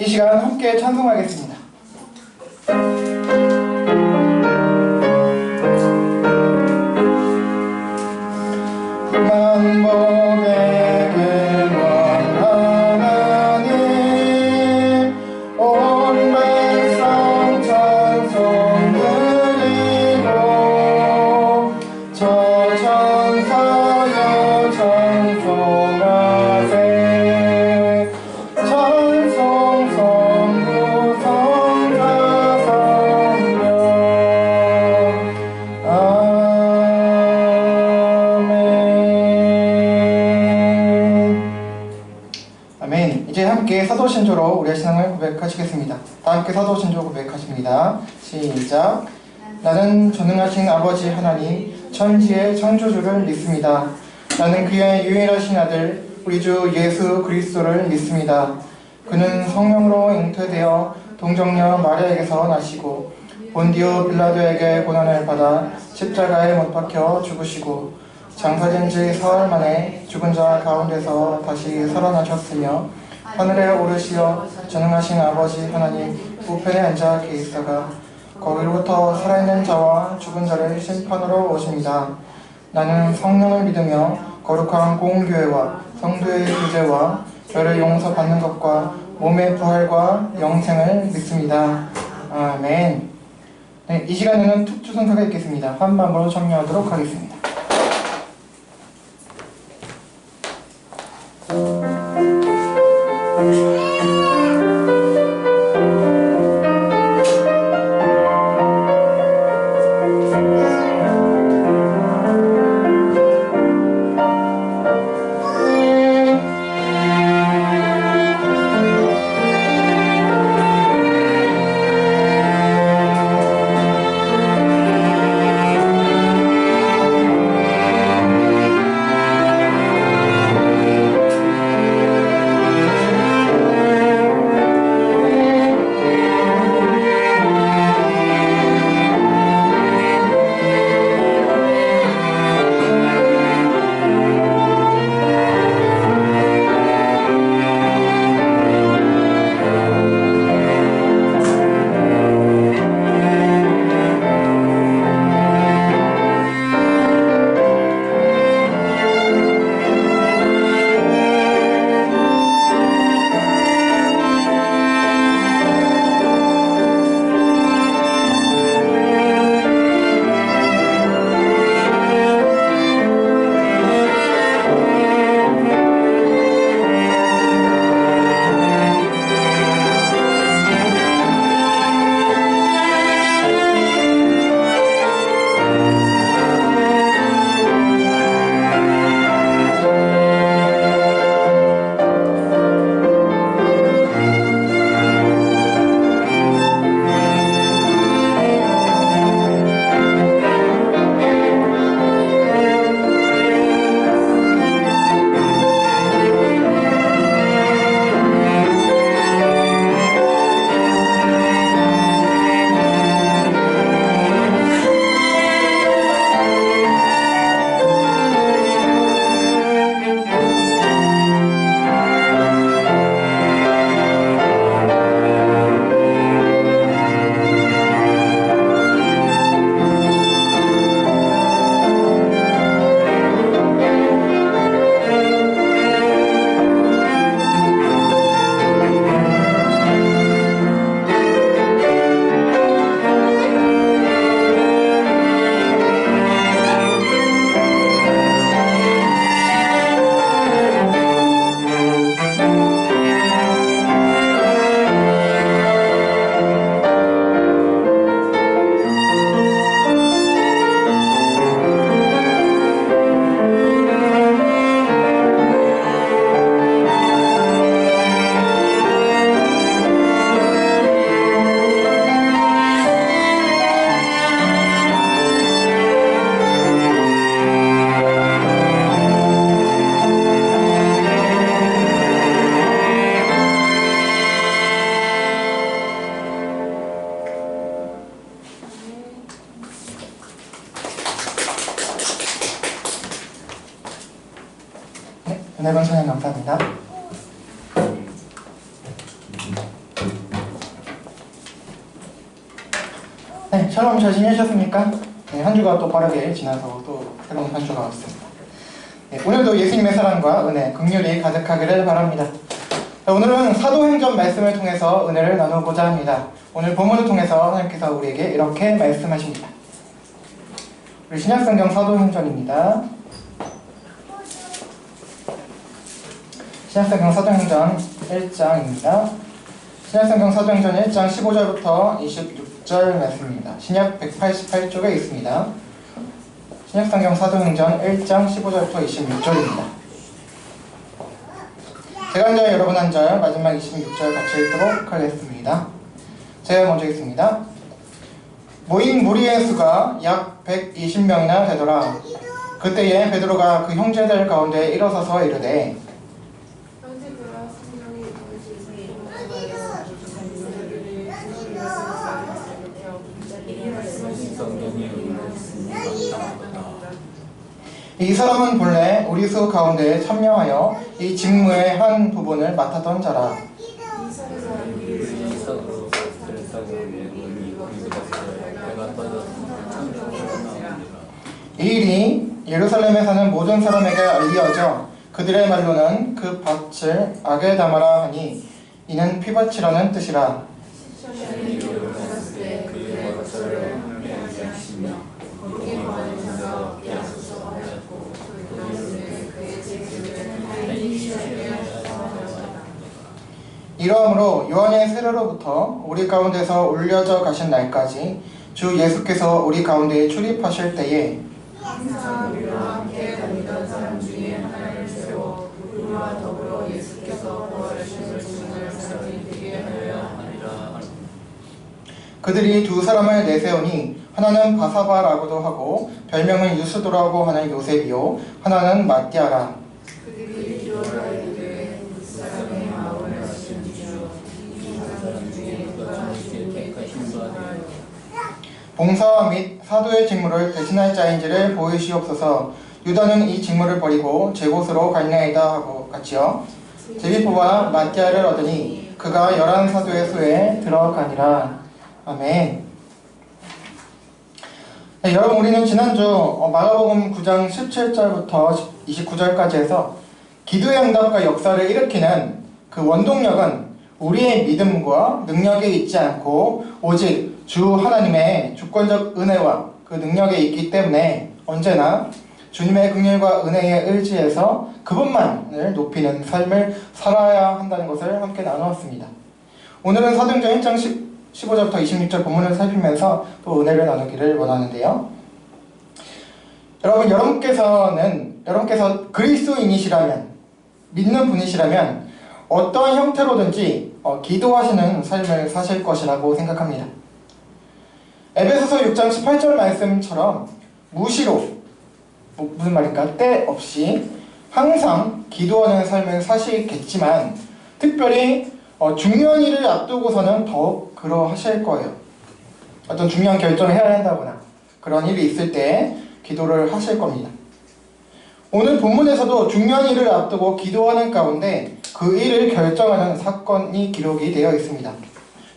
이 시간 함께 찬송하겠습니다. 만복의 근원 하나님 온 백성 찬송 드리고 저 천사여 찬송하세 찬송 성부 성자 성령 아멘. 이제 함께 사도신조로 우리의 신앙을 고백하시겠습니다. 다 함께 사도신조 고백하십니다. 시작. 나는 전능하신 아버지 하나님 천지의 창조주를 믿습니다. 나는 그의 유일하신 아들 우리 주 예수 그리스도를 믿습니다. 그는 성령으로 잉태되어 동정녀 마리아에게서 나시고 본디오 빌라도에게 고난을 받아 십자가에 못 박혀 죽으시고 장사된 지 사흘 만에 죽은 자 가운데서 다시 살아나셨으며 하늘에 오르시어 전능하신 아버지 하나님 우편에 앉아 계시다가 거기로부터 살아있는 자와 죽은 자를 심판하러 오십니다. 나는 성령을 믿으며 거룩한 공교회와 성도의 교제와 죄를 용서받는 것과 몸의 부활과 영생을 믿습니다. 아멘. 네, 이 시간에는 특주선사가 있겠습니다. 한 마음으로 참여하도록 하겠습니다. 네, 샬롬 잘 지내셨습니까? 네, 한 주가 또 빠르게 지나서 또 새로운 한 주가 왔습니다. 네, 오늘도 예수님의 사랑과 은혜, 긍휼이 가득하기를 바랍니다. 자, 오늘은 사도행전 말씀을 통해서 은혜를 나누고자 합니다. 오늘 본문을 통해서 하나님께서 우리에게 이렇게 말씀하십니다. 우리 신약성경 사도행전입니다. 신약성경 사도행전 1장입니다. 신약성경 사도행전 1장 15절부터 26절 말씀입니다. 신약 188쪽에 있습니다. 신약성경 사도행전 1장 15절부터 26절입니다. 제가 한 절, 여러분 한 절, 마지막 26절 같이 읽도록 하겠습니다. 제가 먼저 읽습니다. 모인 무리의 수가 약 120명이나 되더라. 그때에 베드로가 그 형제들 가운데 일어서서 이르되 이 사람은 본래 우리 수 가운데 참여하여 이 직무의 한 부분을 맡았던 자라. 이 일이 예루살렘에 사는 모든 사람에게 알리어져 그들의 말로는 그 밭을 악에 담아라 하니 이는 피밭이라는 뜻이라. 이러므로 요한의 세례로부터 우리 가운데서 올려져 가신 날까지 주 예수께서 우리 가운데에 출입하실 때에 항상 우리와 함께 다니던 사람 중에 하나를 세워 우리와 더불어 예수께서 부활하심을 증언할 사람이 되게 하여야 하리라. 그들이 두 사람을 내세우니 하나는 바사바라고도 하고 별명은 유스도라고 하는 요셉이요 하나는 마띠아라. 그들이 기도하라 이르되 그 사람의 마음을 아시는 주 이 사람 중에 누가 주님께 택하심하여 봉사와 및 사도의 직무를 대신할 자인지를 보이시옵소서. 유다는 이 직무를 버리고 제 곳으로 갔나이다 하고 같이요. 제비 뽑아 마띠아를 얻으니 그가 11사도의 수에 들어가니라. 아멘. 네, 여러분 우리는 지난주 마가복음 9장 17절부터 29절까지 해서 기도의 응답과 역사를 일으키는 그 원동력은 우리의 믿음과 능력에 있지 않고 오직 주 하나님의 주권적 은혜와 그 능력에 있기 때문에 언제나 주님의 긍휼과 은혜에 의지해서 그분만을 높이는 삶을 살아야 한다는 것을 함께 나누었습니다. 오늘은 사도행전 1장 15절부터 26절 본문을 살피면서 또 은혜를 나누기를 원하는데요. 여러분께서 그리스도인이시라면, 믿는 분이시라면 어떠한 형태로든지 기도하시는 삶을 사실 것이라고 생각합니다. 에베소서 6장 18절 말씀처럼 무시로, 무슨 말일까? 때 없이 항상 기도하는 삶을 사시겠지만 특별히 중요한 일을 앞두고서는 더욱 그러하실 거예요. 어떤 중요한 결정을 해야 한다거나 그런 일이 있을 때 기도를 하실 겁니다. 오늘 본문에서도 중요한 일을 앞두고 기도하는 가운데 그 일을 결정하는 사건이 기록이 되어 있습니다.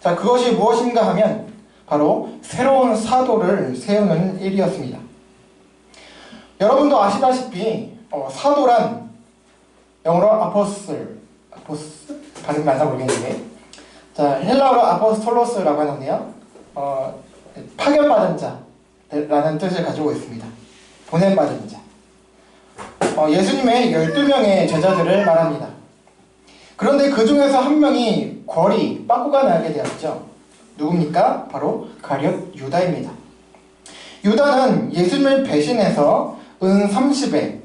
자, 그것이 무엇인가 하면 바로 새로운 사도를 세우는 일이었습니다. 여러분도 아시다시피 사도란 영어로 아포스 발음 맞나 모르겠는데, 자, 헬라어로 아포스톨로스라고 하는데요, 파견받은 자라는 뜻을 가지고 있습니다. 보냄받은 자. 예수님의 12명의 제자들을 말합니다. 그런데 그 중에서 한 명이 빠꾸가 나게 되었죠. 누굽니까? 바로 가룟 유다입니다. 유다는 예수님을 배신해서 은 30에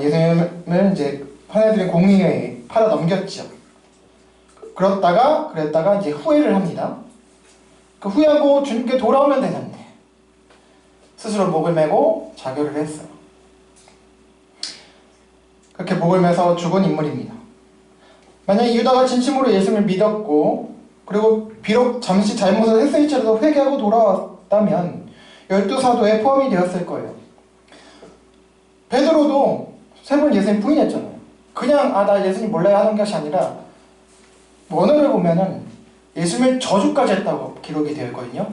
예수님을 이제 환해드린 공의회에 팔아 넘겼죠. 그랬다가 이제 후회를 합니다. 그 후회하고 주님께 돌아오면 되는데 스스로 목을 메고 자결을 했어요. 그렇게 목을 메서 죽은 인물입니다. 만약에 유다가 진심으로 예수님을 믿었고 그리고 비록 잠시 잘못을 했을지라도 회개하고 돌아왔다면 12사도에 포함이 되었을 거예요. 베드로도 3번 예수님 부인했잖아요. 그냥 나 예수님 몰라요 하는 것이 아니라 원어를 보면은 예수님을 저주까지 했다고 기록이 되어 있거든요.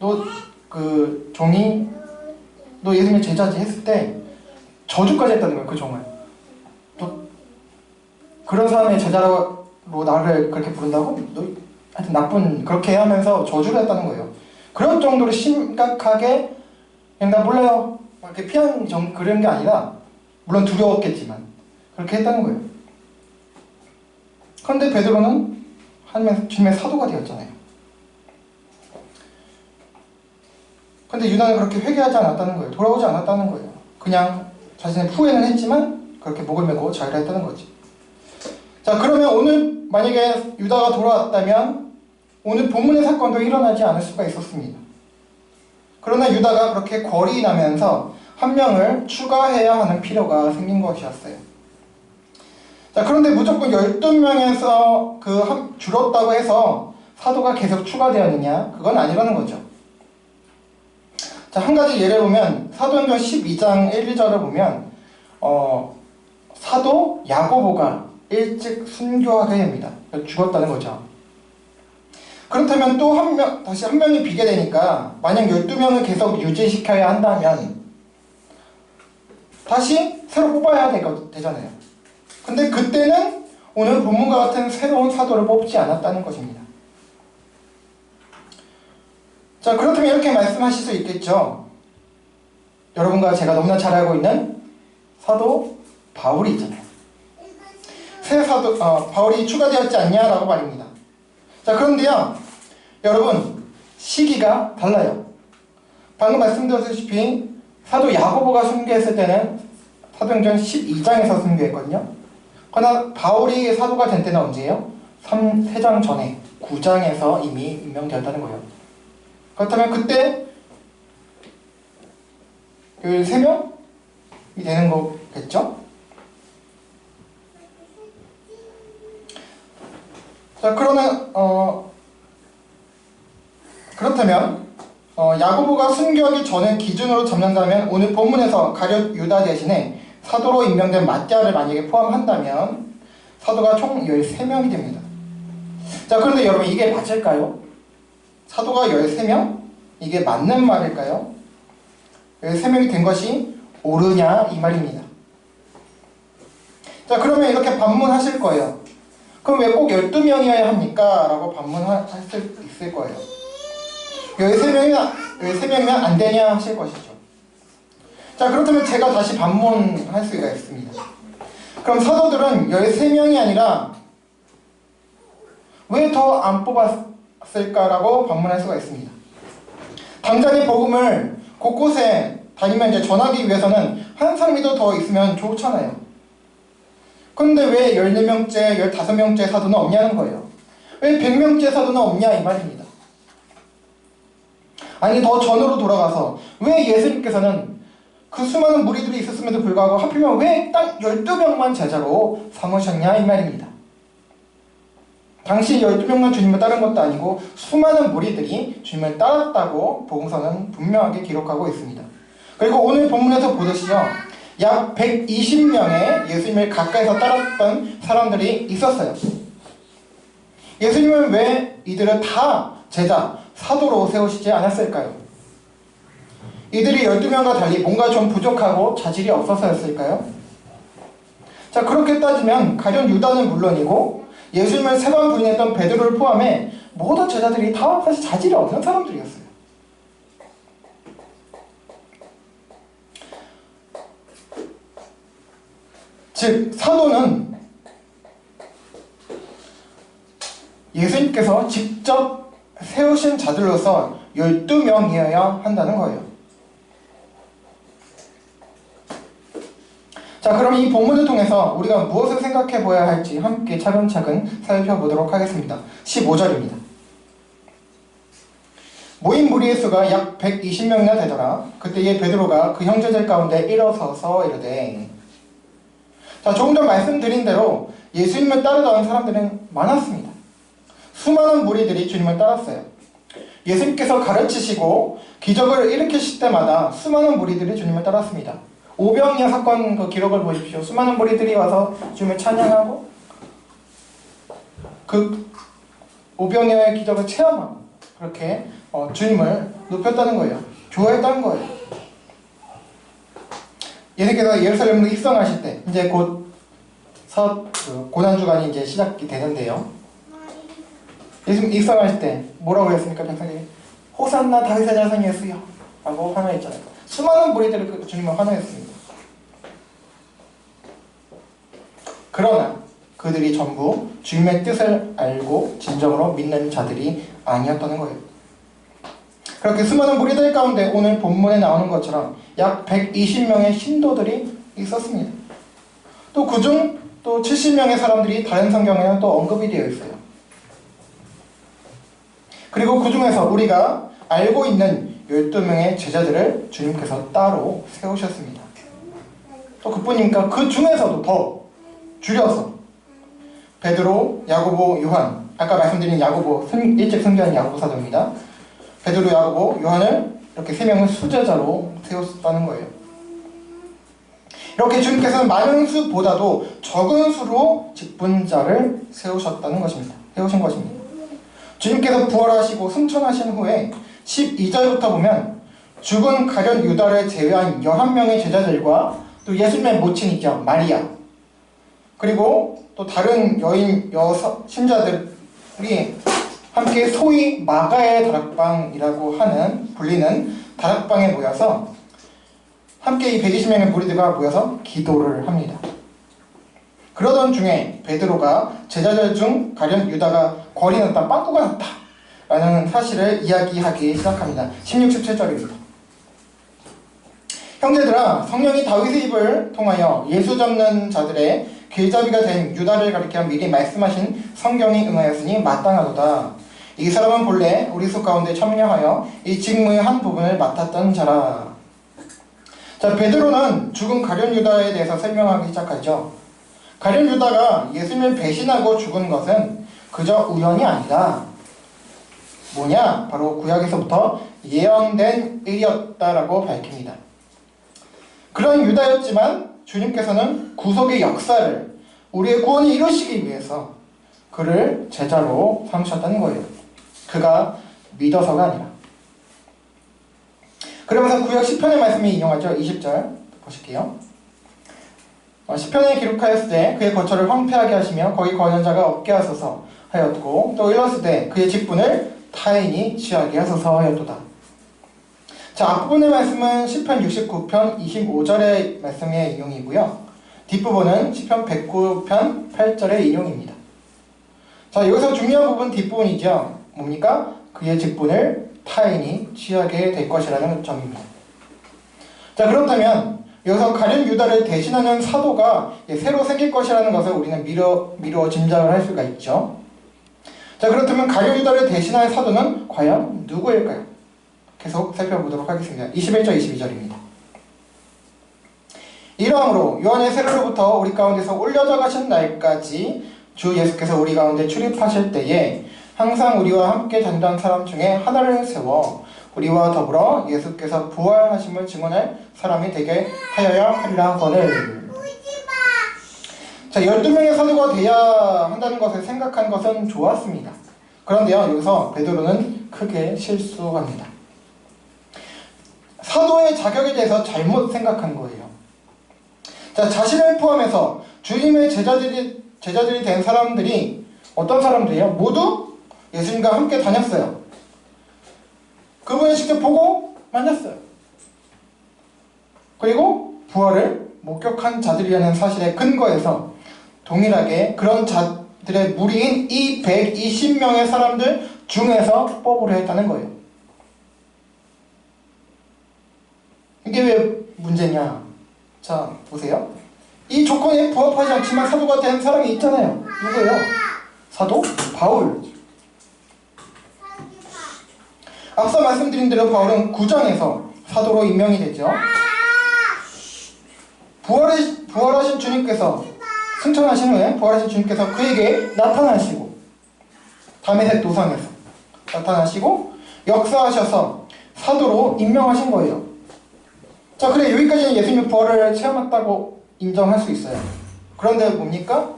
너 그 종이 너 예수님의 제자지 했을 때 저주까지 했다는 거예요. 그 종을. 또 그런 사람의 제자로 나를 그렇게 부른다고? 너 하여튼 나쁜 그렇게 하면서 저주를 했다는 거예요. 그런 정도로 심각하게 그냥 나 몰라요 이렇게 피한 그런 게 아니라 물론 두려웠겠지만 그렇게 했다는 거예요. 그런데 베드로는 하나님의 주님의 사도가 되었잖아요. 근데 유다는 그렇게 회개하지 않았다는 거예요. 돌아오지 않았다는 거예요. 그냥 자신의 후회는 했지만 그렇게 목을 메고 자기를 했다는 거지. 자, 그러면 오늘 만약에 유다가 돌아왔다면 오늘 본문의 사건도 일어나지 않을 수가 있었습니다. 그러나 유다가 그렇게 골이 나면서 한 명을 추가해야 하는 필요가 생긴 것이었어요. 자, 그런데 무조건 12명에서 줄었다고 해서 사도가 계속 추가되었느냐? 그건 아니라는 거죠. 자, 한 가지 예를 보면 사도행전 12장 1, 2절을 보면 사도 야고보가 일찍 순교하게 됩니다. 죽었다는 거죠. 그렇다면 또 다시 한 명이 비게 되니까 만약 12명을 계속 유지시켜야 한다면 다시 새로 뽑아야 되잖아요. 근데 그때는 오늘 본문과 같은 새로운 사도를 뽑지 않았다는 것입니다. 자, 그렇다면 이렇게 말씀하실 수 있겠죠. 여러분과 제가 너무나 잘 알고 있는 사도 바울이 있잖아요. 새 사도 바울이 추가되었지 않냐라고 말입니다. 자, 그런데요, 여러분 시기가 달라요. 방금 말씀드렸다시피 사도 야고보가 순교했을 때는 사도행전 12장에서 순교했거든요. 그러나 바울이 사도가 된 때는 언제예요? 3장 전에 9장에서 이미 임명되었다는 거예요. 그렇다면 그때 13명이 되는 거겠죠? 자, 그렇다면 야고보가 순교하기 전에 기준으로 잡는다면 오늘 본문에서 가룟 유다 대신에 사도로 임명된 마띠아를 만약에 포함한다면 사도가 총 13명이 됩니다. 자, 그런데 여러분 이게 맞을까요? 사도가 13명? 이게 맞는 말일까요? 13명이 된 것이 옳으냐 이 말입니다. 자, 그러면 이렇게 반문하실 거예요. 그럼 왜 꼭 12명이어야 합니까? 라고 반문할 수 있을 거예요. 13명이면 안 되냐 하실 것이죠. 자, 그렇다면 제가 다시 반문할 수가 있습니다. 그럼 사도들은 13명이 아니라 왜 더 안 뽑았을까라고 반문할 수가 있습니다. 당장의 복음을 곳곳에 다니면 이제 전하기 위해서는 한 사람이라도 더 있으면 좋잖아요. 그런데 왜 14명째, 15명째 사도는 없냐는 거예요. 왜 100명째 사도는 없냐 이 말입니다. 아니, 더 전으로 돌아가서 왜 예수님께서는 그 수많은 무리들이 있었음에도 불구하고 하필이면 왜 딱 12명만 제자로 삼으셨냐 이 말입니다. 당시 12명만 주님을 따른 것도 아니고 수많은 무리들이 주님을 따랐다고 복음서는 분명하게 기록하고 있습니다. 그리고 오늘 본문에서 보듯이요, 약 120명의 예수님을 가까이서 따랐던 사람들이 있었어요. 예수님은 왜 이들을 다 제자, 사도로 세우시지 않았을까요? 이들이 12명과 달리 뭔가 좀 부족하고 자질이 없어서였을까요? 자, 그렇게 따지면 가룟 유다는 물론이고 예수님을 세 번 부인했던 베드로를 포함해 모든 제자들이 다 사실 자질이 없는 사람들이었어요. 즉, 사도는 예수님께서 직접 세우신 자들로서 12명이어야 한다는 거예요. 자, 그럼 이 본문을 통해서 우리가 무엇을 생각해 보아야 할지 함께 차근차근 살펴보도록 하겠습니다. 15절입니다. 모인 무리의 수가 약 120명이나 되더라. 그때에 베드로가 그 형제들 가운데 일어서서 이르되. 자, 조금 전 말씀드린 대로 예수님을 따르던 사람들은 많았습니다. 수많은 무리들이 주님을 따랐어요. 예수님께서 가르치시고 기적을 일으키실 때마다 수많은 무리들이 주님을 따랐습니다. 오병이어 사건 그 기록을 보십시오. 수많은 무리들이 와서 주님을 찬양하고 그 오병이어의 기적을 체험하고 그렇게 주님을 높였다는 거예요. 좋아했다는 거예요. 예수님께서 예루살렘으로 입성하실 때 이제 곧 고난주간이 이제 시작이 되는데요. 예수님 입성하실 때 뭐라고 했습니까? 백성들이 호산나 다윗의 자손 예수여 라고 환호했잖아요. 수많은 무리들이 그 주님을 환호했습니다. 그러나 그들이 전부 주님의 뜻을 알고 진정으로 믿는 자들이 아니었다는 거예요. 그렇게 수많은 무리들 가운데 오늘 본문에 나오는 것처럼 약 120명의 신도들이 있었습니다. 또 그중 또 70명의 사람들이 다른 성경에는 또 언급이 되어 있어요. 그리고 그 중에서 우리가 알고 있는 12명의 제자들을 주님께서 따로 세우셨습니다. 또 그뿐입니까? 그 중에서도 더 줄여서 베드로, 야고보, 요한, 아까 말씀드린 야고보, 일찍 승자한 야고보 사도입니다. 베드로, 야고보, 요한을 이렇게 3명을 수제자로 세웠다는 거예요. 이렇게 주님께서는 많은 수보다도 적은 수로 직분자를 세우신 것입니다. 주님께서 부활하시고 승천하신 후에 12절부터 보면 죽은 가룟 유다를 제외한 11명의 제자들과 또 예수님의 모친이죠. 마리아, 그리고 또 다른 신자들이 함께 소위 마가의 다락방이라고 불리는 다락방에 모여서 함께 이 120명의 무리들과 모여서 기도를 합니다. 그러던 중에 베드로가 제자들 중 가룟 유다가 거리 났다, 빵꾸가 났다 라는 사실을 이야기하기 시작합니다. 16, 17절입니다. 형제들아, 성령이 다윗의 입을 통하여 예수 잡는 자들의 길잡이가 된 유다를 가리켜 미리 말씀하신 성경이 응하였으니 마땅하도다. 이 사람은 본래 우리 수 가운데 참여하여 이 직무의 한 부분을 맡았던 자라. 자, 베드로는 죽은 가룟 유다에 대해서 설명하기 시작하죠. 가룟 유다가 예수님을 배신하고 죽은 것은 그저 우연이 아니다. 뭐냐? 바로 구약에서부터 예언된 일이었다라고 밝힙니다. 그런 유다였지만 주님께서는 구속의 역사를 우리의 구원을 이루시기 위해서 그를 제자로 삼으셨다는 거예요. 그가 믿어서가 아니라. 그러면서 구약 시편의 말씀이 인용하죠. 20절 보실게요. 시편에 기록하였을 때 그의 거처를 황폐하게 하시며 거기 거하는 자가 없게 하소서 하였고, 또 일렀을 때 그의 직분을 타인이 취하게 하소서 하였도다. 자, 앞부분의 말씀은 시편 69편 25절의 말씀의 인용이고요. 뒷부분은 시편 109편 8절의 인용입니다. 자, 여기서 중요한 부분 뒷부분이죠. 뭡니까? 그의 직분을 타인이 취하게 될 것이라는 점입니다. 자, 그렇다면 여기서 가룟 유다를 대신하는 사도가 새로 생길 것이라는 것을 우리는 미루어 짐작을 할 수가 있죠. 자, 그렇다면 가룟 유다를 대신할 사도는 과연 누구일까요? 계속 살펴보도록 하겠습니다. 21절, 22절입니다. 이러함으로 요한의 세례로부터 우리 가운데서 올려져 가신 날까지 주 예수께서 우리 가운데 출입하실 때에 항상 우리와 함께 다니던 사람 중에 하나를 세워 우리와 더불어 예수께서 부활하심을 증언할 사람이 되게 하여야 하리라 하거늘. 자, 12명의 사도가 돼야 한다는 것을 생각한 것은 좋았습니다. 그런데요, 여기서 베드로는 크게 실수합니다. 사도의 자격에 대해서 잘못 생각한 거예요. 자, 자신을 포함해서 주님의 제자들이 된 사람들이 어떤 사람들이에요? 모두 예수님과 함께 다녔어요. 그분을 직접 보고 만났어요. 그리고 부활을 목격한 자들이라는 사실에 근거해서 동일하게 그런 자들의 무리인 이 120명의 사람들 중에서 뽑으려 했다는 거예요. 이게 왜 문제냐? 자, 보세요. 이 조건에 부합하지 않지만 사도가 된 사람이 있잖아요. 누구예요? 사도 바울. 앞서 말씀드린 대로 바울은 구장에서 사도로 임명이 됐죠. 부활하신 주님께서, 승천하신 후에 부활하신 주님께서 그에게 나타나시고, 다메섹 도상에서 나타나시고 역사하셔서 사도로 임명하신 거예요. 자, 그래, 여기까지는 예수님의 부활을 체험했다고 인정할 수 있어요. 그런데 뭡니까?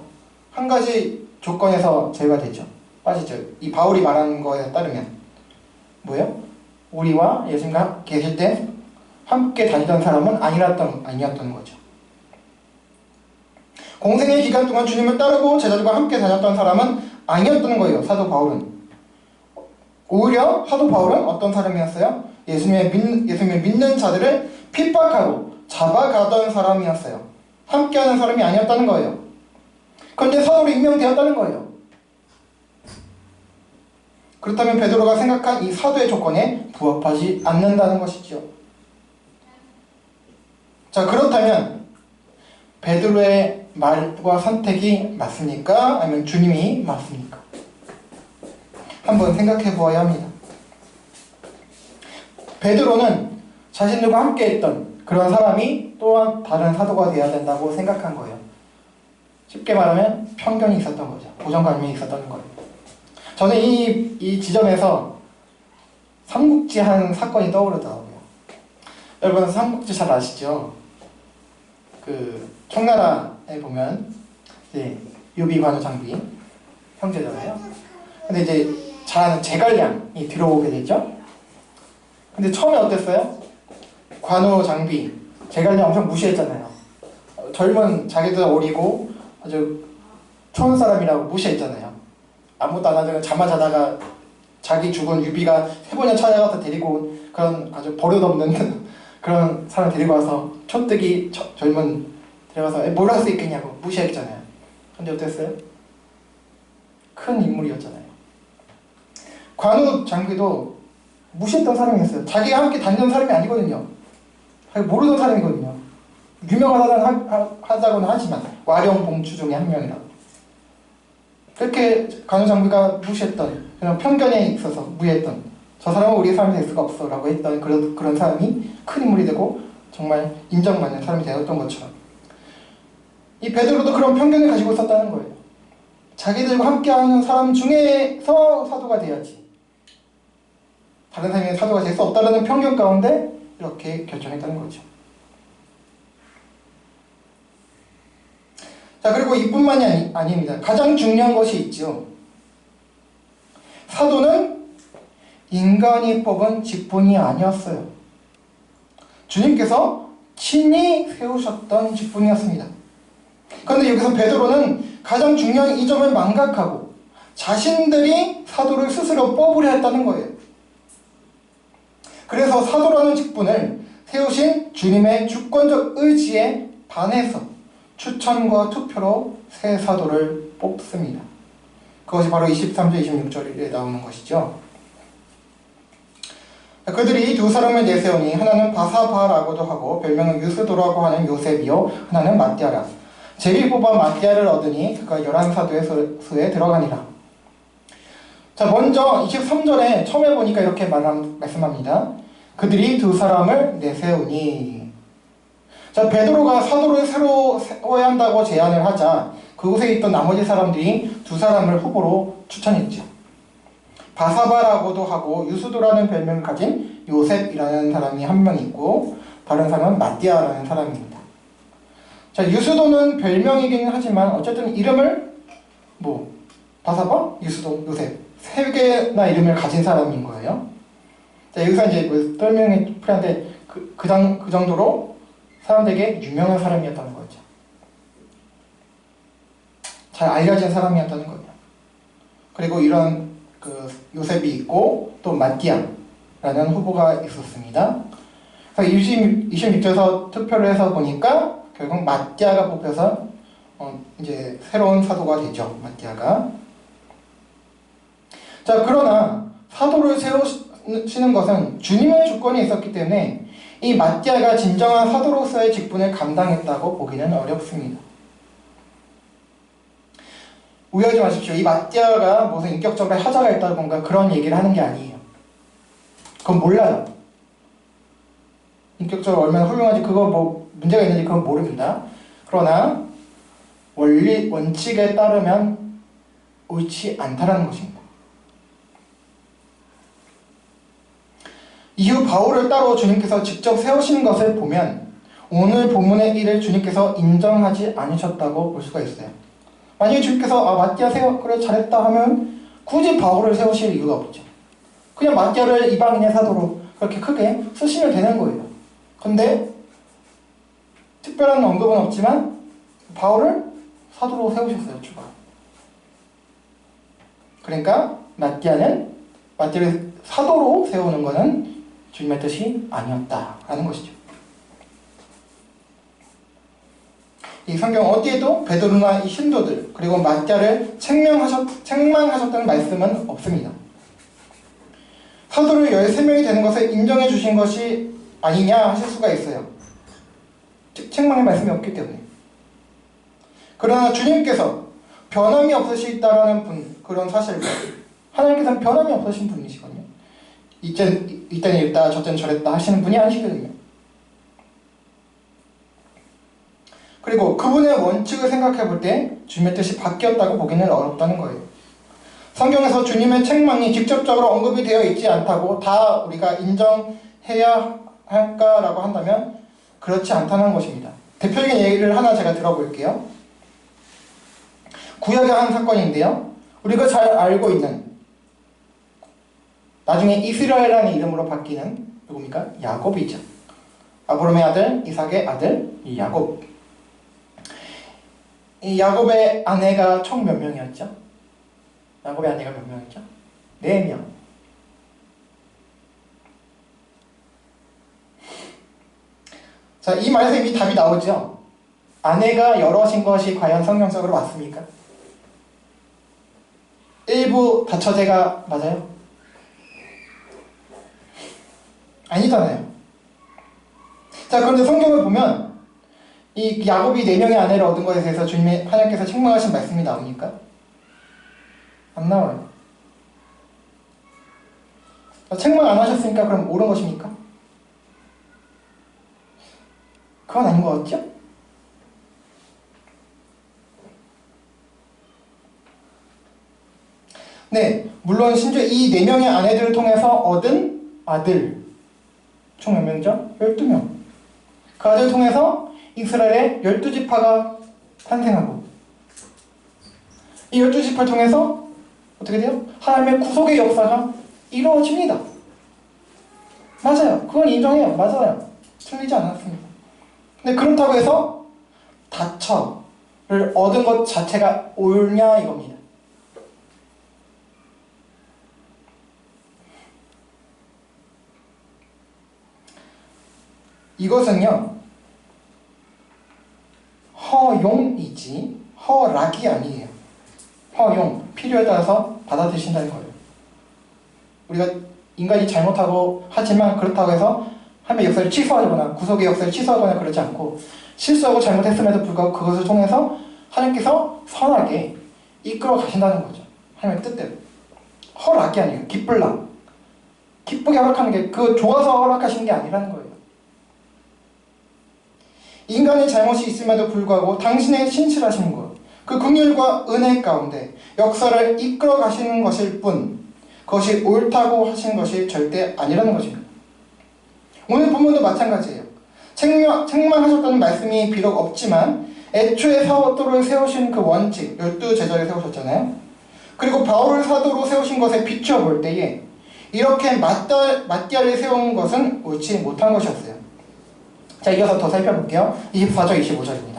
한 가지 조건에서 제외가 되죠. 빠지죠. 이 바울이 말하는 거에 따르면 뭐예요? 우리와 예수님과 계실 때 함께 다니던 사람은 아니었던 거죠. 공생의 기간 동안 주님을 따르고 제자들과 함께 다녔던 사람은 아니었던 거예요. 사도 바울은. 오히려 사도 바울은 어떤 사람이었어요? 예수님을 믿는 자들을 핍박하고 잡아가던 사람이었어요. 함께하는 사람이 아니었다는 거예요. 그런데 사도로 임명되었다는 거예요. 그렇다면 베드로가 생각한 이 사도의 조건에 부합하지 않는다는 것이죠. 자, 그렇다면 베드로의 말과 선택이 맞습니까? 아니면 주님이 맞습니까? 한번 생각해 보아야 합니다. 베드로는 자신들과 함께 했던 그런 사람이 또한 다른 사도가 되어야 된다고 생각한 거예요. 쉽게 말하면 편견이 있었던 거죠. 고정관념이 있었던 거예요. 저는 이 지점에서 삼국지 한 사건이 떠오르더라고요. 여러분 삼국지 잘 아시죠? 그 청나라에 보면 이제 유비, 관우, 장비 형제잖아요. 근데 이제 잘 아는 제갈량이 들어오게 되죠. 근데 처음에 어땠어요? 관우, 장비, 제갈량 엄청 무시했잖아요. 젊은 자기들 어리고 아주 좋은 사람이라고 무시했잖아요. 아무것도 안 하다가 잠만 자다가 자기 죽은 유비가 3번이나 찾아가서 데리고 온 그런 아주 버릇없는 그런 사람 데리고 와서 촛대기 젊은 데려가서 뭘 할 수 있겠냐고 무시했잖아요. 근데 어땠어요? 큰 인물이었잖아요. 관우 장비도 무시했던 사람이었어요. 자기가 함께 다니던 사람이 아니거든요. 자기가 모르던 사람이거든요. 유명하다고는 하지만 와룡봉추 중에 한 명이라고. 그렇게 관우 장비가 무시했던 그런 편견에 있어서 무시했던 저 사람은 우리의 사람이 될 수가 없어 라고 했던 그런 사람이 큰 인물이 되고 정말 인정받는 사람이 되었던 것처럼 이 베드로도 그런 편견을 가지고 있었다는 거예요. 자기들과 함께하는 사람 중에서 사도가 돼야지 다른 사람이 사도가 될 수 없다는 편견 가운데 이렇게 결정했다는 거죠. 자, 그리고 이뿐만이 아닙니다. 가장 중요한 것이 있죠. 사도는 인간이 뽑은 직분이 아니었어요. 주님께서 친히 세우셨던 직분이었습니다. 그런데 여기서 베드로는 가장 중요한 이 점을 망각하고 자신들이 사도를 스스로 뽑으려 했다는 거예요. 그래서 사도라는 직분을 세우신 주님의 주권적 의지에 반해서 추천과 투표로 새 사도를 뽑습니다. 그것이 바로 23절, 26절에 나오는 것이죠. 그들이 두 사람을 내세우니 하나는 바사바라고도 하고 별명은 유스도라고 하는 요셉이요 하나는 마띠아라. 제비 뽑아 마띠아를 얻으니 그가 11사도의 수에 들어가니라. 자, 먼저 23절에 처음에 보니까 이렇게 말씀합니다. 그들이 두 사람을 내세우니. 자, 베드로가 사도를 새로 세워야 한다고 제안을 하자 그곳에 있던 나머지 사람들이 두 사람을 후보로 추천했죠. 바사바라고도 하고 유스도라는 별명을 가진 요셉이라는 사람이 한 명 있고 다른 사람은 마띠아라는 사람입니다. 자, 유스도는 별명이긴 하지만 어쨌든 이름을 바사바, 유스도, 요셉 세 개나 이름을 가진 사람인 거예요. 자, 여기서 이제 설명이 필요한데 그 정도로 사람들에게 유명한 사람이었다는 거죠. 잘 알려진 사람이었다는 거예요. 그리고 이런 요셉이 있고 또 마띠아라는 후보가 있었습니다. 그래서 26절에서 투표를 해서 보니까 결국 마띠아가 뽑혀서 이제 새로운 사도가 되죠. 마띠아가. 자, 그러나 사도를 세우시는 것은 주님의 주권이 있었기 때문에 이 마띠아가 진정한 사도로서의 직분을 감당했다고 보기는 어렵습니다. 오해하지 마십시오. 이 마띠아가 무슨 인격적으로 하자가 있다던가 그런 얘기를 하는 게 아니에요. 그건 몰라요. 인격적으로 얼마나 훌륭한지 그거 문제가 있는지 그건 모릅니다. 그러나 원칙에 따르면 옳지 않다라는 것입니다. 이후 바울을 따로 주님께서 직접 세우신 것을 보면 오늘 본문의 일을 주님께서 인정하지 않으셨다고 볼 수가 있어요. 만약에 주님께서 마띠아 그래 잘했다 하면 굳이 바울을 세우실 이유가 없죠. 그냥 마띠아를 이방인의 사도로 그렇게 크게 쓰시면 되는 거예요. 근데 특별한 언급은 없지만 바울을 사도로 세우셨어요. 추가. 그러니까 마띠아를 사도로 세우는 것은 주님의 뜻이 아니었다라는 것이죠. 이 성경 어디에도 베드로나 이 신도들 그리고 마띠아를 책망하셨다는 말씀은 없습니다. 사도를 13명이 되는 것을 인정해 주신 것이 아니냐 하실 수가 있어요. 책망의 말씀이 없기 때문에. 그러나 주님께서 변함이 없으시다라는 분, 그런 사실과 하나님께서는 변함이 없으신 분이시거든요. 이때는 이랬다 저때는 저랬다 하시는 분이 아니시거든요. 그리고 그분의 원칙을 생각해 볼 때 주님의 뜻이 바뀌었다고 보기는 어렵다는 거예요. 성경에서 주님의 책망이 직접적으로 언급이 되어 있지 않다고 다 우리가 인정해야 할까라고 한다면 그렇지 않다는 것입니다. 대표적인 예를 하나 제가 들어볼게요. 구약의 한 사건인데요. 우리가 잘 알고 있는 나중에 이스라엘이라는 이름으로 바뀌는 누굽니까? 야곱이죠. 아브라함의 아들, 이삭의 아들 이 야곱. 이 야곱의 아내가 총 몇 명이었죠? 야곱의 아내가 몇 명이죠? 4명. 자, 이 말에서 이미 답이 나오죠? 아내가 여럿인 것이 과연 성경적으로 맞습니까? 일부 다처제가 맞아요? 아니잖아요. 자, 그런데 성경을 보면 이 야곱이 4명의 아내를 얻은 것에 대해서 하나님께서 책망하신 말씀이 나옵니까? 안 나와요. 책망 안 하셨으니까 그럼 옳은 것입니까? 그건 아닌 것 같죠? 네, 물론 심지어 이 4명의 아내들을 통해서 얻은 아들 총 몇 명이죠? 12명. 그 아들을 통해서 이스라엘의 12지파가 탄생하고 이 12지파를 통해서 어떻게 돼요? 하나님의 구속의 역사가 이루어집니다. 맞아요. 그건 인정해요. 맞아요. 틀리지 않았습니다. 근데 그렇다고 해서 다처를 얻은 것 자체가 옳냐 이겁니다. 이것은요 허용이지 허락이 아니에요. 허용, 필요에 따라서 받아들이신다는 거예요. 우리가 인간이 잘못하고 하지만 그렇다고 해서 하나님의 역사를 취소하거나 구속의 역사를 취소하거나 그러지 않고 실수하고 잘못했음에도 불구하고 그것을 통해서 하나님께서 선하게 이끌어 가신다는 거죠. 하나님의 뜻대로. 허락이 아니에요. 기쁠락. 기쁘게 허락하는 게 그 좋아서 허락하시는 게 아니라는 거예요. 인간의 잘못이 있음에도 불구하고 당신의 신실하신 것, 그 긍휼과 은혜 가운데 역사를 이끌어 가시는 것일 뿐 그것이 옳다고 하시는 것이 절대 아니라는 것입니다. 오늘 본문도 마찬가지예요. 책망하셨다는 말씀이 비록 없지만 애초에 사도를 세우신 그 원칙, 12제자를 세우셨잖아요. 그리고 바울을 사도로 세우신 것에 비춰볼 때에 이렇게 마띠아를 세운 것은 옳지 못한 것이었어요. 자, 이어서 더 살펴볼게요. 24절, 25절입니다.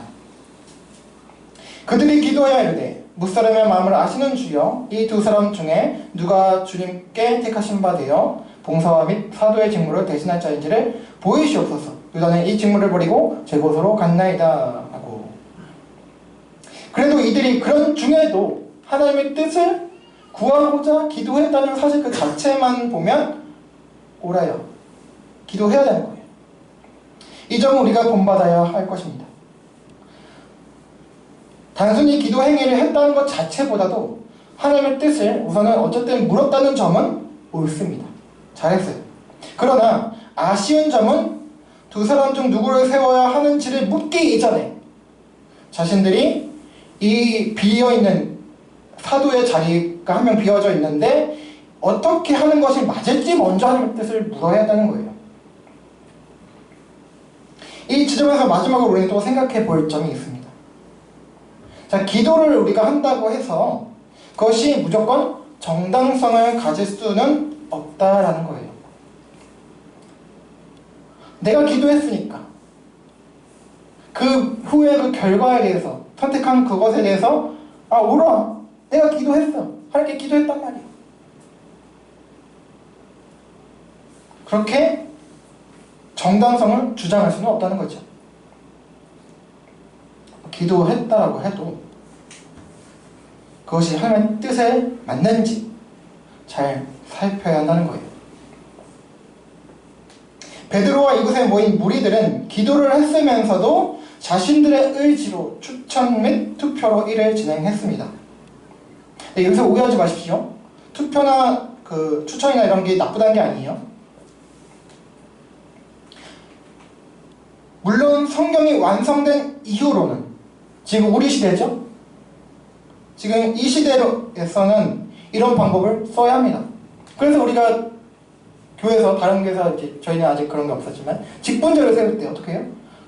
그들이 기도하여 이르되 무사람의 마음을 아시는 주여 이 두 사람 중에 누가 주님께 택하신 바 되어 봉사와 및 사도의 직무를 대신할 자인지를 보이시옵소서. 유다는 이 직무를 버리고 제 곳으로 갔나이다 하고. 그래도 이들이 그런 중에도 하나님의 뜻을 구하고자 기도했다는 사실 그 자체만 보면 옳아요. 기도해야 되는 거예요. 이 점은 우리가 본받아야 할 것입니다. 단순히 기도 행위를 했다는 것 자체보다도 하나님의 뜻을 우선은 어쨌든 물었다는 점은 옳습니다. 잘했어요. 그러나 아쉬운 점은 두 사람 중 누구를 세워야 하는지를 묻기 이전에 자신들이 이 비어있는 사도의 자리가 한 명 비어져 있는데 어떻게 하는 것이 맞을지 먼저 하나님의 뜻을 물어야 한다는 거예요. 이 지점에서 마지막으로 우리는 또 생각해 볼 점이 있습니다. 자, 기도를 우리가 한다고 해서 그것이 무조건 정당성을 가질 수는 없다라는 거예요. 내가 기도했으니까 그 후에 그 결과에 대해서 선택한 그것에 대해서 울어. 내가 기도했어. 하나님께 기도했단 말이야. 그렇게 정당성을 주장할 수는 없다는 거죠. 기도했다라고 해도 그것이 하나님의 뜻에 맞는지 잘 살펴야 한다는 거예요. 베드로와 이곳에 모인 무리들은 기도를 했으면서도 자신들의 의지로 추천 및 투표로 일을 진행했습니다. 네, 여기서 오해하지 마십시오. 투표나 추천이나 이런 게 나쁘다는 게 아니에요. 물론 성경이 완성된 이후로는 지금 우리 시대죠. 지금 이 시대에서는 이런 방법을 써야 합니다. 그래서 우리가 교회에서 다른 교회에서 이제 저희는 아직 그런 게 없었지만 직분제를 세울 때 어떻게 해요?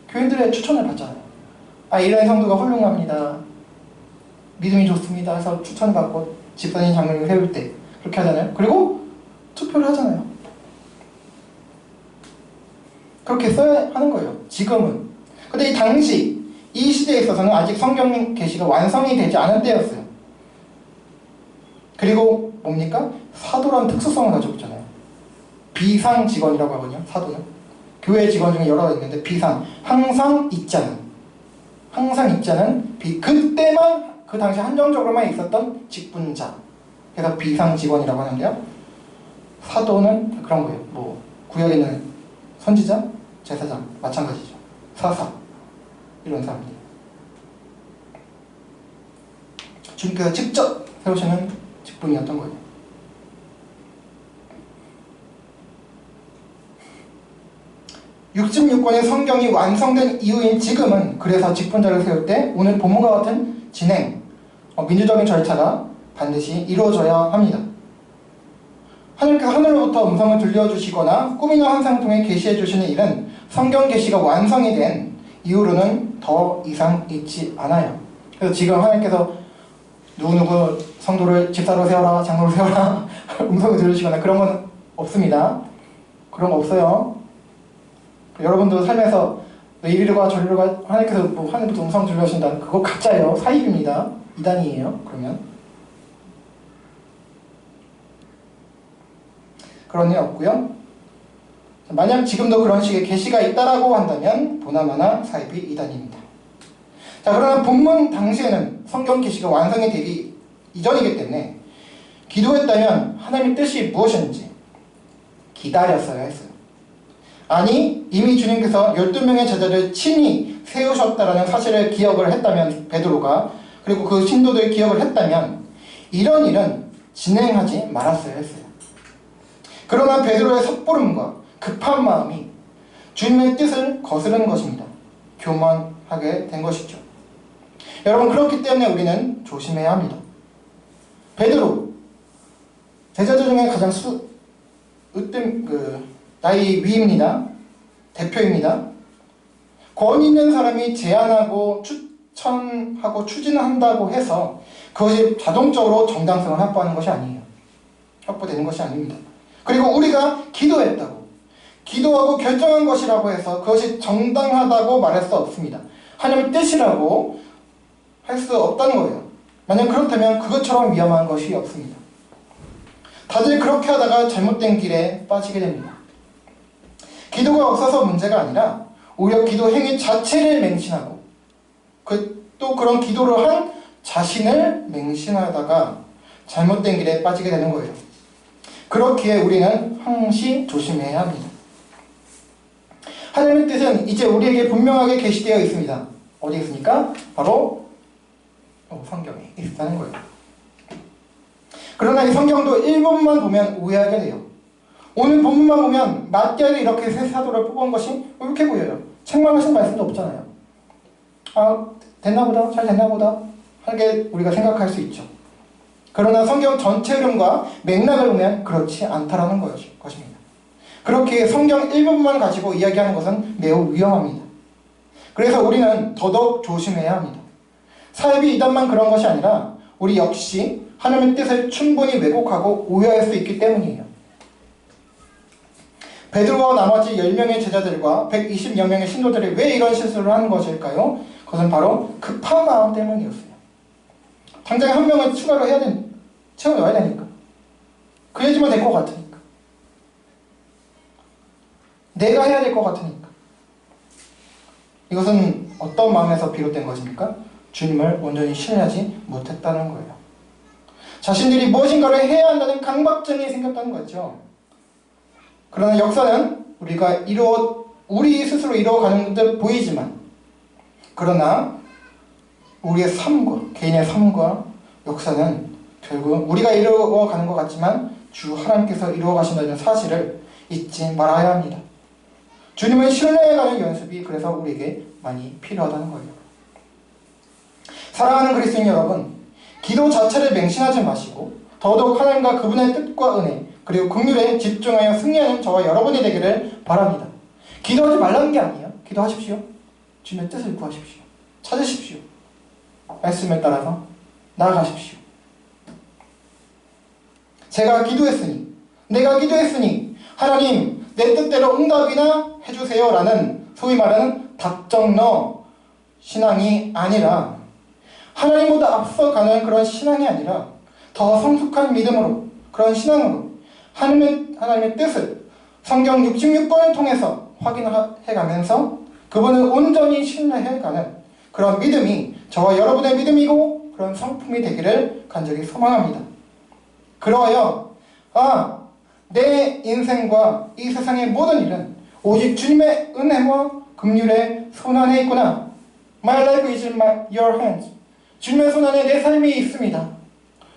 교인들의 추천을 받잖아요. 이런 성도가 훌륭합니다. 믿음이 좋습니다. 해서 추천을 받고 집사님 장로님을 세울 때 그렇게 하잖아요. 그리고 투표를 하잖아요. 그렇게 써야 하는 거예요. 지금은. 근데 이 당시 이 시대에 있어서는 아직 성경 계시가 완성이 되지 않은 때였어요. 그리고 뭡니까? 사도라는 특수성을 가지고 있잖아요. 비상 직원이라고 하거든요. 사도는. 교회 직원 중에 여러 있는데 비상. 항상 있지 않은 그때만 그 당시 한정적으로만 있었던 직분자. 그래서 비상 직원이라고 하는데요. 사도는 그런 거예요. 뭐 구약에 있는 선지자, 제사장 마찬가지죠. 사사 이런 사람들. 주님께서 직접 세우시는 직분이었던 거예요. (66권의) 성경이 완성된 이후인 지금은 그래서 직분자를 세울 때 오늘 본문과 같은 진행, 민주적인 절차가 반드시 이루어져야 합니다. 하나님께서 하늘로부터 음성을 들려주시거나 꿈이나 환상을 통해 계시해 주시는 일은 성경 계시가 완성이 된 이후로는 더 이상 있지 않아요. 그래서 지금 하나님께서 누구누구 성도를 집사로 세워라, 장로로 세워라 음성을 들려주시거나 그런 건 없습니다. 그런 거 없어요. 여러분도 삶에서 이리로 가 저리로 가 하나님께서 하늘부터 음성 들려주신다. 그거 가짜예요. 사입입니다. 이단이에요. 그러면 그런 일 없고요. 만약 지금도 그런 식의 계시가 있다라고 한다면 보나마나 사입이 이단입니다. 자, 그러나 본문 당시에는 성경 계시가 완성이 되기 이전이기 때문에 기도했다면 하나님의 뜻이 무엇인지 기다렸어야 했어요. 아니, 이미 주님께서 12명의 제자를 친히 세우셨다라는 사실을 기억을 했다면 베드로가, 그리고 그 신도들이 기억을 했다면 이런 일은 진행하지 말았어야 했어요. 그러나 베드로의 섣부름과 급한 마음이 주님의 뜻을 거스르는 것입니다. 교만하게 된 것이죠. 여러분, 그렇기 때문에 우리는 조심해야 합니다. 베드로, 제자들 중에 가장 나이 위입니다. 대표입니다. 권위 있는 사람이 제안하고 추천하고 추진한다고 해서 그것이 자동적으로 정당성을 확보하는 것이 아니에요. 확보되는 것이 아닙니다. 그리고 우리가 기도했다고, 기도하고 결정한 것이라고 해서 그것이 정당하다고 말할 수 없습니다. 하나님의 뜻이라고 할 수 없다는 거예요. 만약 그렇다면 그것처럼 위험한 것이 없습니다. 다들 그렇게 하다가 잘못된 길에 빠지게 됩니다. 기도가 없어서 문제가 아니라 오히려 기도 행위 자체를 맹신하고 또 그런 기도를 한 자신을 맹신하다가 잘못된 길에 빠지게 되는 거예요. 그렇기에 우리는 항시 조심해야 합니다. 하나님의 뜻은 이제 우리에게 분명하게 계시되어 있습니다. 어디 있습니까? 바로 성경에 있다는 거예요. 그러나 이 성경도 일본만 보면 오해하게 돼요. 오늘 본문만 보면 낱개를 이렇게 세 사도를 뽑은 것이 이렇게 보여요. 책망하신 말씀도 없잖아요. 됐나보다, 잘 됐나보다 하게 우리가 생각할 수 있죠. 그러나 성경 전체 흐름과 맥락을 보면 그렇지 않다라는 것입니다. 그렇게 성경 일부분만 가지고 이야기하는 것은 매우 위험합니다. 그래서 우리는 더더욱 조심해야 합니다. 사입이 이단만 그런 것이 아니라 우리 역시 하나님의 뜻을 충분히 왜곡하고 오해할 수 있기 때문이에요. 베드로와 나머지 10명의 제자들과 120여 명의 신도들이 왜 이런 실수를 하는 것일까요? 그것은 바로 급한 마음 때문이었어요. 당장 한 명을 추가로 채워넣어야 되니까. 그래야지만 될 것 같으니까. 내가 해야 될 것 같으니까. 이것은 어떤 마음에서 비롯된 것입니까? 주님을 온전히 신뢰하지 못했다는 거예요. 자신들이 무엇인가를 해야 한다는 강박증이 생겼다는 거죠. 그러나 역사는 우리 스스로 이루어가는 듯 보이지만, 그러나 우리의 삶과 개인의 삶과 역사는 결국 우리가 이루어가는 것 같지만 주 하나님께서 이루어가신다는 사실을 잊지 말아야 합니다. 주님을 신뢰해가는 연습이 그래서 우리에게 많이 필요하다는 거예요. 사랑하는 그리스도인 여러분, 기도 자체를 맹신하지 마시고 더더욱 하나님과 그분의 뜻과 은혜 그리고 긍휼에 집중하여 승리하는 저와 여러분이 되기를 바랍니다. 기도하지 말라는 게 아니에요. 기도하십시오. 주님의 뜻을 구하십시오. 찾으십시오. 말씀에 따라서 나아가십시오. 제가 기도했으니, 내가 기도했으니 하나님 내 뜻대로 응답이나 해주세요 라는 소위 말하는 답정너 신앙이 아니라, 하나님보다 앞서가는 그런 신앙이 아니라 더 성숙한 믿음으로, 그런 신앙으로 하나님의 뜻을 성경 66권을 통해서 확인해가면서 그분을 온전히 신뢰해가는 그런 믿음이 저와 여러분의 믿음이고 그런 성품이 되기를 간절히 소망합니다. 그러하여 내 인생과 이 세상의 모든 일은 오직 주님의 은혜와 긍휼의 손안에 있구나. My life is in your hands. 주님의 손안에 내 삶이 있습니다.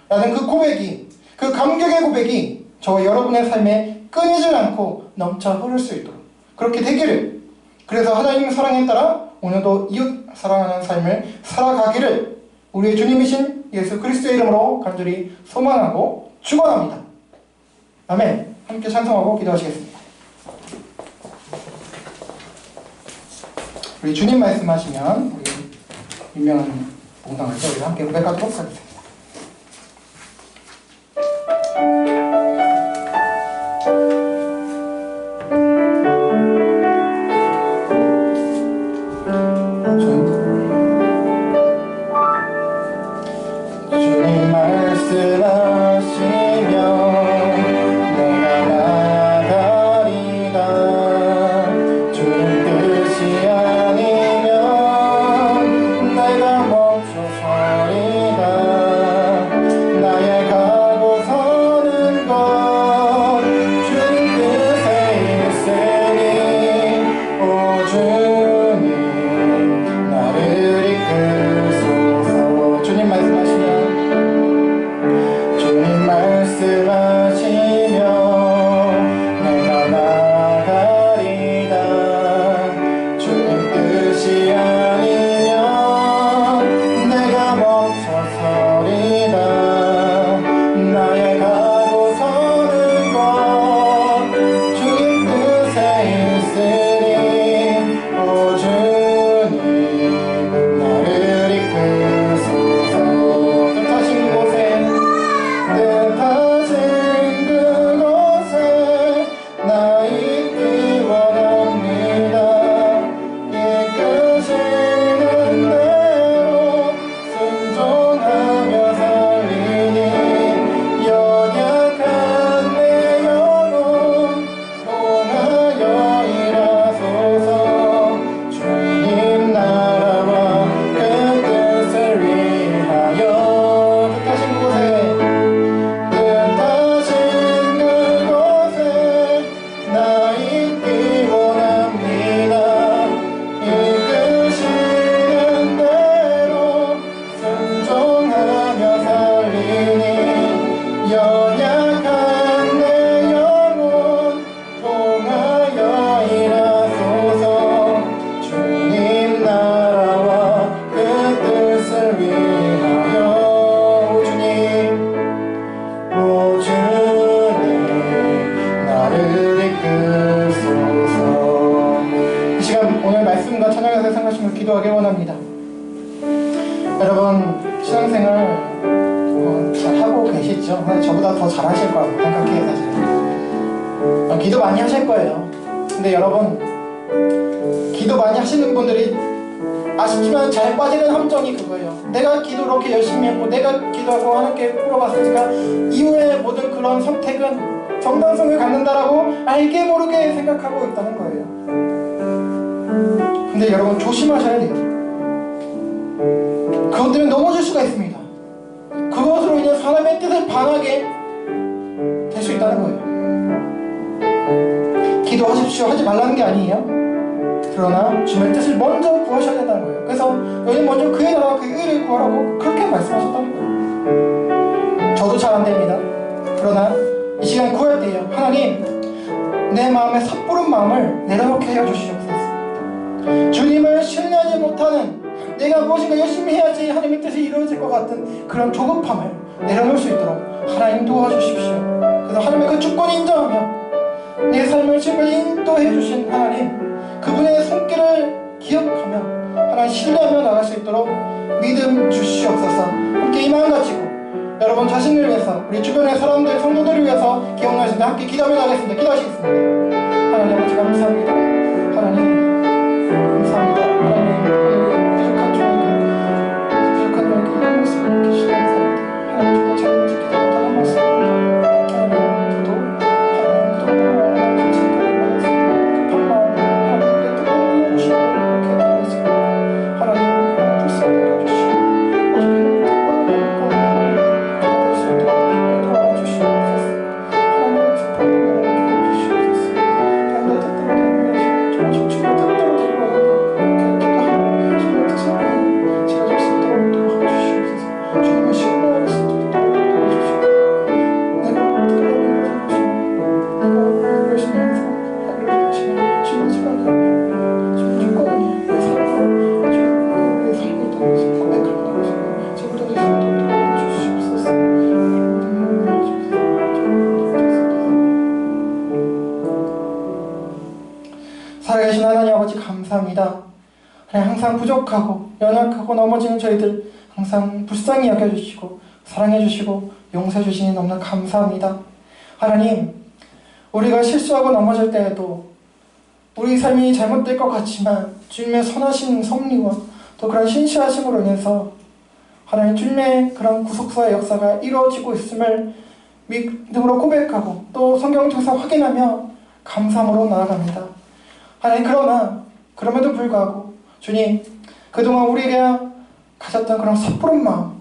라는 그 고백이, 그 감격의 고백이 저와 여러분의 삶에 끊이질 않고 넘쳐 흐를 수 있도록 그렇게 되기를, 그래서 하나님의 사랑에 따라 오늘도 이웃 사랑하는 삶을 살아가기를 우리의 주님이신 예수 그리스도의 이름으로 간절히 소망하고 축원합니다. 아멘. 함께 찬송하고 기도하시겠습니다. 우리 주님 말씀하시면 우리 유명한 봉상을 우리가 함께 고백하도록 하겠습니다. 주님 말씀하시면 내가 나가리다. 주님 뜻이 아니면 내가 멈춰서리다. 나의 가고 서는 것 주님 뜻에 있으니 오 주님 나를 이끌소서. 주님 말씀하시면 내가 나가리다. 주님 뜻이 아니면 내가 멈춰서리다. 나의 가고 서는 것 주님 뜻에 있으니 오 주님 나를 이끌소서. 뜻하신 곳에 나 있기 원합니다. 이끄시는 대로 순종하며 살리니 연약한 내 영혼 통하여 일하소서. 주님 나라와 그 뜻을 위하여 뜻하신 곳에 나 있기 원합니다. 이끄시는 대로 순종하며 살리니 연약한 내 영혼 통하여 일하소서. 주님 나라와 그 뜻을 위하여 오 주님 나를 이끌소서. 이 시간 오늘 말씀과 찬양에서 생각하시면 기도하기 원합니다. 여러분 신앙생활 잘 하고 계시죠? 저보다 더 잘하실 거라고 생각해요. 사실 기도 많이 하실 거예요. 근데 여러분, 기도 많이 하시는 분들이 아쉽지만 잘 빠지는 함정이 그거예요. 내가 기도 이렇게 열심히 했고 내가 기도하고 하나님께 물어봤으니까 이후에 모든 그런 선택은 정당성을 갖는다라고 알게 모르게 생각하고 있다는 거예요. 근데 여러분 조심하셔야 돼요. 그것 때문에 넘어질 수가 있습니다. 그것으로 인해서 하나님의 뜻을 반하게 될 수 있다는 거예요. 기도하십시오 하지 말라는 게 아니에요. 그러나 주님의 뜻을 먼저 구하셔야 된다는 거예요. 그래서 여기 먼저 그의 나라와 그의 의를 구하라고 그렇게 말씀하셨다는 거예요. 저도 잘 안 됩니다. 그러나 이 시간 구할 때요, 하나님 내 마음에 섣부른 마음을 내려놓게 하여 주시옵소서. 주님을 신뢰하지 못하는, 내가 무엇인가 열심히 해야지 하나님의 뜻이 이루어질 것 같은 그런 조급함을 내려놓을 수 있도록 하나님 도와주십시오. 그래서 하나님의 그 주권을 인정하며 내 삶을 지금까지 인도해 주신 하나님, 그분의 손길을 기억하며 하나님 신뢰하며 나갈 수 있도록 믿음 주시옵소서. 함께 이 마음 가지고 여러분 자신을 위해서, 우리 주변의 사람들, 성도들을 위해서 기억나시는데 함께 기도하며 나가겠습니다. 기도하시겠습니다. 하나님 아버지 감사합니다. 하나님 감사합니다. 하나님 부족한 주님과 부족한 여기 한 말씀 계시다 감사합니다. 하나님 주님 잘 지키지 못하는 말씀입니다. 하나님 저도 하나님 그동안 같이 급한 마음 하나님 내 뜻대로 이해주시고 이렇게 드리겠습니다. 하나님 불쌍히 여겨주시고 어떻게 듣고 받을 수 있도록 도와주시옵소서. 하나님 축복을 이렇게 해주시옵소서. 하나님 내 뜻대로 되는 정말 주님의 뜻대로 되고 이렇게 기도하고 주님의 뜻을 지켜줄 수 있도록 도와주시옵소서. 주님의 신뢰할 수 있도록 도와주시옵소서. 내가 어떻게 하면 내가 열심히 해서 하기를 주시면 주님 시간이 주님 주권이 내 삶과 주님 우리의 삶에 따라서 고백하는 것을 제보다 될 수 있도록 도와주시옵소서. 살아계신 하나님 아버지 감사합니다. 하나님 항상 부족하고 연약하고 넘어지는 저희들 항상 불쌍히 여겨주시고 사랑해주시고 용서해주시니 너무나 감사합니다. 하나님, 우리가 실수하고 넘어질 때에도 우리 삶이 잘못될 것 같지만 주님의 선하신 섭리와 또 그런 신실하심으로 인해서 하나님 주님의 그런 구속사의 역사가 이루어지고 있음을 믿음으로 고백하고 또 성경을 통해서 확인하며 감사함으로 나아갑니다. 하나님, 그러나 그럼에도 불구하고 주님, 그동안 우리에게 가졌던 그런 섣부른 마음,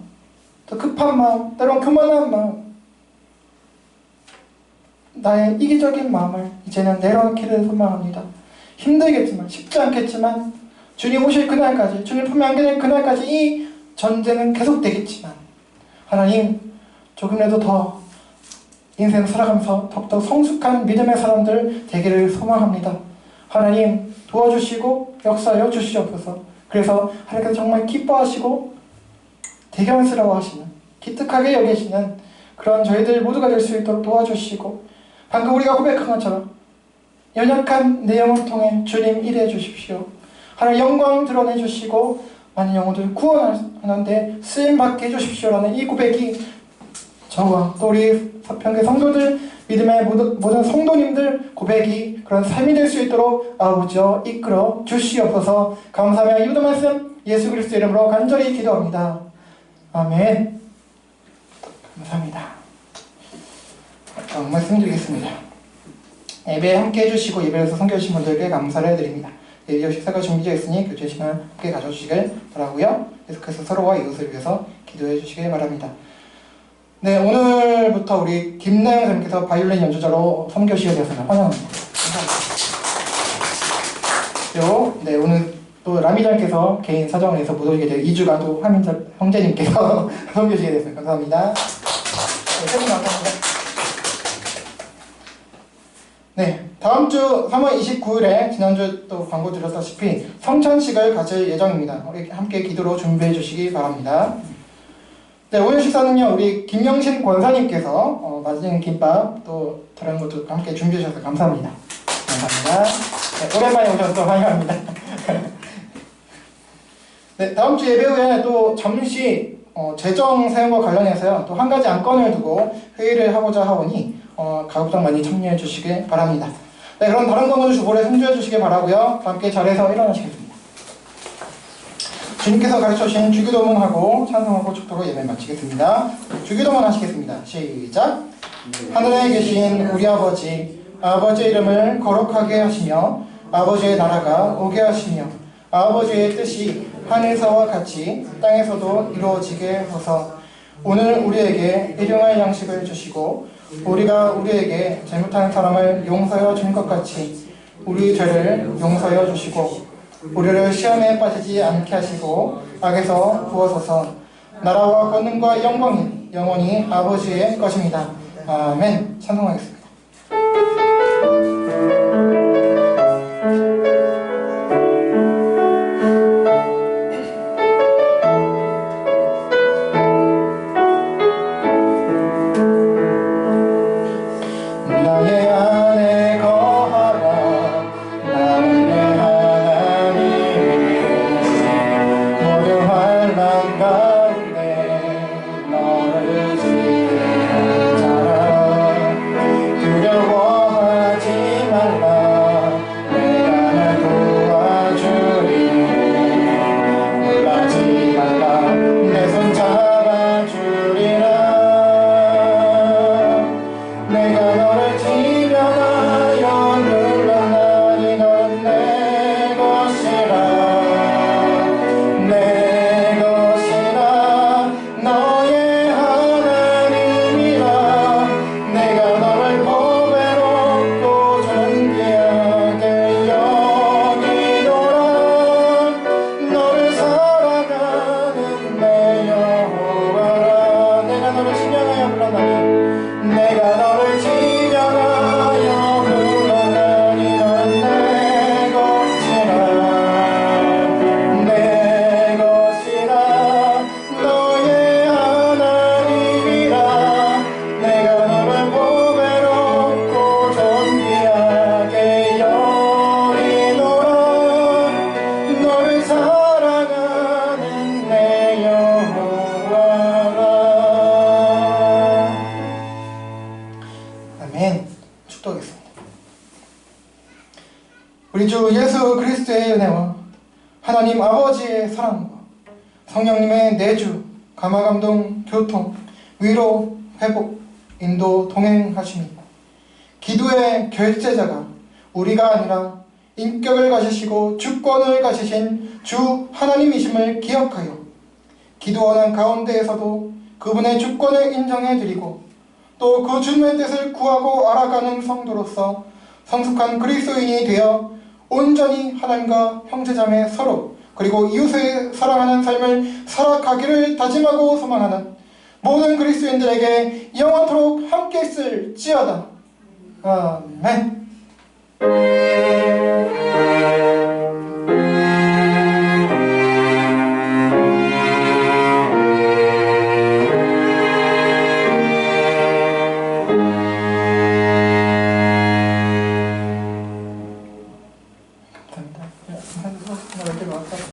또 급한 마음, 때론 교만한 마음, 나의 이기적인 마음을 이제는 내려놓기를 소망합니다. 힘들겠지만, 쉽지 않겠지만 주님 오실 그날까지, 주님 품에 안기는 그날까지 이 전쟁은 계속되겠지만 하나님, 조금이라도 더 인생 살아가면서 더욱더 성숙한 믿음의 사람들 되기를 소망합니다. 하나님 도와주시고 역사하여 주시옵소서. 그래서 하나님께서 정말 기뻐하시고 대견스러워하시는, 기특하게 여기시는 그런 저희들 모두가 될 수 있도록 도와주시고, 방금 우리가 고백한 것처럼 연약한 내 영을 통해 주님 일해 주십시오. 하나님 영광 드러내 주시고 많은 영혼들 구원하는데 쓰임받게 해주십시오라는 이 고백이 저와 또 우리 서평교 성도들, 믿음의 모든 성도님들 고백이 그런 삶이 될 수 있도록 아버지여 이끌어 주시옵소서. 감사하며 이 모든 말씀 예수 그리스도 이름으로 간절히 기도합니다. 아멘. 감사합니다. 말씀드리겠습니다. 예배 함께 해주시고 예배에서 섬겨주신 분들께 감사를 해드립니다. 예배 식사가 준비되어 있으니 교제 시간 함께 가져주시길 바라고요. 계속해서 서로와 이웃을 위해서 기도해 주시길 바랍니다. 네, 오늘부터 우리 김나영 선생님께서 바이올린 연주자로 섬겨주시게 되었습니다. 환영합니다. 그리고 네, 오늘 또 라미장께서 개인 사정에서 못 오시게 되어 2주간 또 화민자 형제님께서 섬겨주시게 되었습니다. 감사합니다. 네, 세분 감사합니다. 네, 다음 주 3월 29일에 지난주 또 광고 드렸다시피 성찬식을 가질 예정입니다. 우리 함께 기도로 준비해 주시기 바랍니다. 네, 오늘 식사는요, 우리 김영신 권사님께서 맛있는 김밥 또 다른 것도 함께 준비해 주셔서 감사합니다. 감사합니다. 네, 오랜만에 오셔서 환영합니다. 네, 다음 주 예배 후에 또 잠시 재정 사용과 관련해서요, 또 한 가지 안건을 두고 회의를 하고자 하오니 가급적 많이 참여해 주시길 바랍니다. 네, 그럼 다른 건으로 주보를 참조해 주시길 바라고요. 함께 자리에서 일어나시겠습니다. 주님께서 가르쳐 주신 주기도문하고 찬송하고 축도로 예배 마치겠습니다. 주기도문 하시겠습니다. 시작. 하늘에 계신 우리 아버지, 아버지의 이름을 거룩하게 하시며 아버지의 나라가 오게 하시며 아버지의 뜻이 하늘에서와 같이 땅에서도 이루어지게 하소서. 오늘 우리에게 일용할 양식을 주시고 우리가 우리에게 잘못한 사람을 용서하여 준 것 같이 우리 죄를 용서하여 주시고 우리를 시험에 빠지지 않게 하시고 악에서 구하소서. 나라와 권능과 영광이 영원히 아버지의 것입니다. 아멘. 찬송하겠습니다. 우리 주 예수 그리스도의 은혜와 하나님 아버지의 사랑과 성령님의 내주, 감화감동, 교통, 위로, 회복, 인도, 동행하심이 기도의 결제자가 우리가 아니라 인격을 가지시고 주권을 가지신 주 하나님이심을 기억하여 기도하는 가운데에서도 그분의 주권을 인정해드리고 또 그 주님의 뜻을 구하고 알아가는 성도로서 성숙한 그리스도인이 되어 온전히 하나님과 형제자매 서로 그리고 이웃을 사랑하는 삶을 살아가기를 다짐하고 소망하는 모든 그리스도인들에게 영원토록 함께 있을지어다. 아멘.